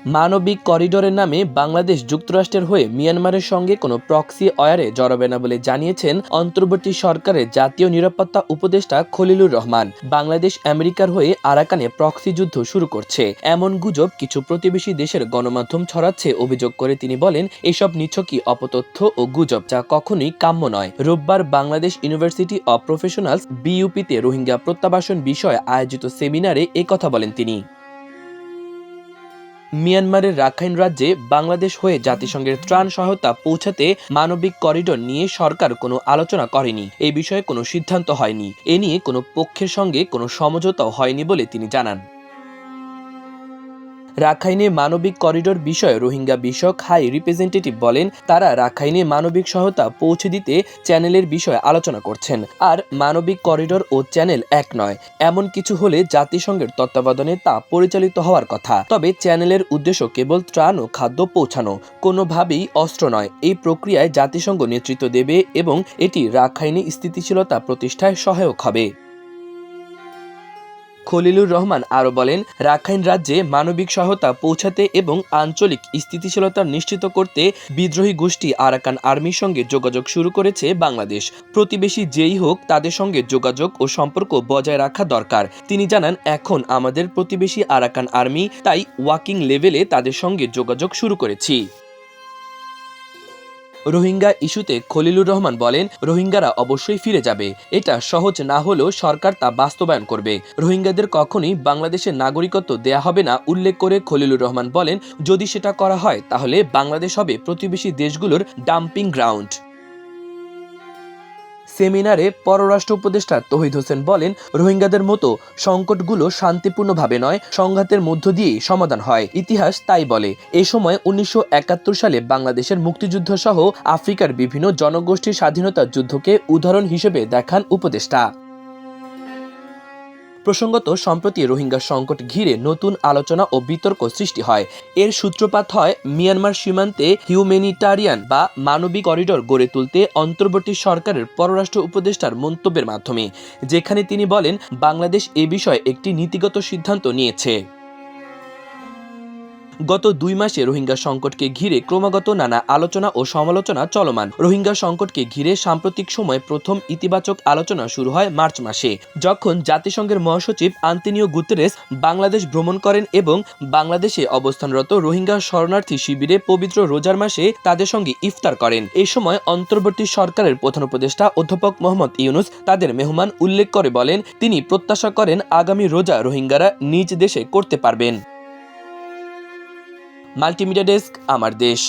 মানবিক করিডোরের নামে বাংলাদেশ যুক্তরাষ্ট্রের হয়ে মিয়ানমারের সঙ্গে কোনো প্রক্সি ওয়ারে জড়াবে না বলে জানিয়েছেন অন্তর্বর্তী সরকারের জাতীয় নিরাপত্তা উপদেষ্টা খলিলুর রহমান। বাংলাদেশ আমেরিকার হয়ে আরাকানে প্রক্সি যুদ্ধ শুরু করছে এমন গুজব কিছু প্রতিবেশী দেশের গণমাধ্যম ছড়াচ্ছে অভিযোগ করে তিনি বলেন, এসব নিছকই অপতথ্য ও গুজব, যা কখনোই কাম্য নয়। রোববার বাংলাদেশ ইউনিভার্সিটি অব প্রফেশনালস বিইউপিতে রোহিঙ্গা প্রত্যাবাসন বিষয়ে আয়োজিত সেমিনারে কথা বলেন তিনি। মিয়ানমারের রাখাইন রাজ্যে বাংলাদেশ হয়ে জাতিসংঘের ত্রাণ সহায়তা পৌঁছাতে মানবিক করিডোর নিয়ে সরকার কোনো আলোচনা করেনি। এই বিষয়ে কোনো সিদ্ধান্ত হয়নি। এ নিয়ে কোনো পক্ষের সঙ্গে কোনো সমঝোতাও হয়নি বলে তিনি জানান। রাখাইনে মানবিক করিডোর বিষয়ে রোহিঙ্গা বিষয়ক হাই রিপ্রেজেন্টেটিভ বলেন, তারা রাখাইনে মানবিক সহায়তা পৌঁছে দিতে চ্যানেলের বিষয়ে আলোচনা করছেন। আর মানবিক করিডোর ও চ্যানেল এক নয়, এমন কিছু হলে জাতিসংঘের তত্ত্বাবধানে তা পরিচালিত হওয়ার কথা। তবে চ্যানেলের উদ্দেশ্য কেবল ত্রাণ ও খাদ্য পৌঁছানো, কোনোভাবেই অস্ত্র নয়। এই প্রক্রিয়ায় জাতিসংঘ নেতৃত্ব দেবে এবং এটি রাখাইনে স্থিতিশীলতা প্রতিষ্ঠায় সহায়ক হবে। খলিলুর রহমান আরও বলেন, রাখাইন রাজ্যে মানবিক সহায়তা পৌঁছাতে এবং আঞ্চলিক স্থিতিশীলতা নিশ্চিত করতে বিদ্রোহী গোষ্ঠী আরাকান আর্মির সঙ্গে যোগাযোগ শুরু করেছে বাংলাদেশ। প্রতিবেশী যেই হোক, তাদের সঙ্গে যোগাযোগ ও সম্পর্ক বজায় রাখা দরকার। তিনি জানান, এখন আমাদের প্রতিবেশী আরাকান আর্মি, তাই ওয়ার্কিং লেভেলে তাদের সঙ্গে যোগাযোগ শুরু করেছি। রোহিঙ্গা ইস্যুতে খলিলুর রহমান বলেন, রোহিঙ্গারা অবশ্যই ফিরে যাবে। এটা সহজ না হলেও সরকার তা বাস্তবায়ন করবে। রোহিঙ্গাদের কখনোই বাংলাদেশের নাগরিকত্ব দেয়া হবে না উল্লেখ করে খলিলুর রহমান বলেন, যদি সেটা করা হয় তাহলে বাংলাদেশ হবে প্রতিবেশী দেশগুলোর ডাম্পিং গ্রাউন্ড। সেমিনারে পররাষ্ট্র উপদেষ্টা তৌহিদ হোসেন বলেন, রোহিঙ্গাদের মতো সংকটগুলো শান্তিপূর্ণভাবে নয়, সংঘাতের মধ্য দিয়েই সমাধান হয়। ইতিহাস তাই বলে। এ সময় 1971 সালে বাংলাদেশের মুক্তিযুদ্ধ সহ আফ্রিকার বিভিন্ন জনগোষ্ঠীর স্বাধীনতা যুদ্ধকে উদাহরণ হিসেবে দেখান উপদেষ্টা। প্রসঙ্গত, সম্প্রতি রোহিঙ্গা সংকট ঘিরে নতুন আলোচনা ও বিতর্ক সৃষ্টি হয়। এর সূত্রপাত হয় মিয়ানমার সীমান্তে হিউম্যানিটারিয়ান বা মানবিক করিডোর গড়ে তুলতে অন্তর্বর্তী সরকারের পররাষ্ট্র উপদেষ্টার মন্তব্যের মাধ্যমে, যেখানে তিনি বলেন, বাংলাদেশ এ বিষয়ে একটি নীতিগত সিদ্ধান্ত নিয়েছে। গত 2 মাসে রোহিঙ্গা সংকটকে ঘিরে ক্রমাগত নানা আলোচনা ও সমালোচনা চলমান। রোহিঙ্গা সংকটকে ঘিরে সাম্প্রতিক সময়ে প্রথম ইতিবাচক আলোচনা শুরু হয় মার্চ মাসে, যখন জাতিসংঘের মহাসচিব আন্তোনিও গুতেরেস বাংলাদেশ ভ্রমণ করেন এবং বাংলাদেশে অবস্থানরত রোহিঙ্গা শরণার্থী শিবিরে পবিত্র রোজার মাসে তাদের সঙ্গে ইফতার করেন। এই সময় অন্তর্বর্তী সরকারের প্রধান উপদেষ্টা অধ্যাপক মোহাম্মদ ইউনুস তাদের মেহমান উল্লেখ করে বলেন, তিনি প্রত্যাশা করেন আগামী রোজা রোহিঙ্গারা নিজ দেশে করতে পারবেন। মাল্টিমিডিয়া ডেস্ক, আমার দেশ।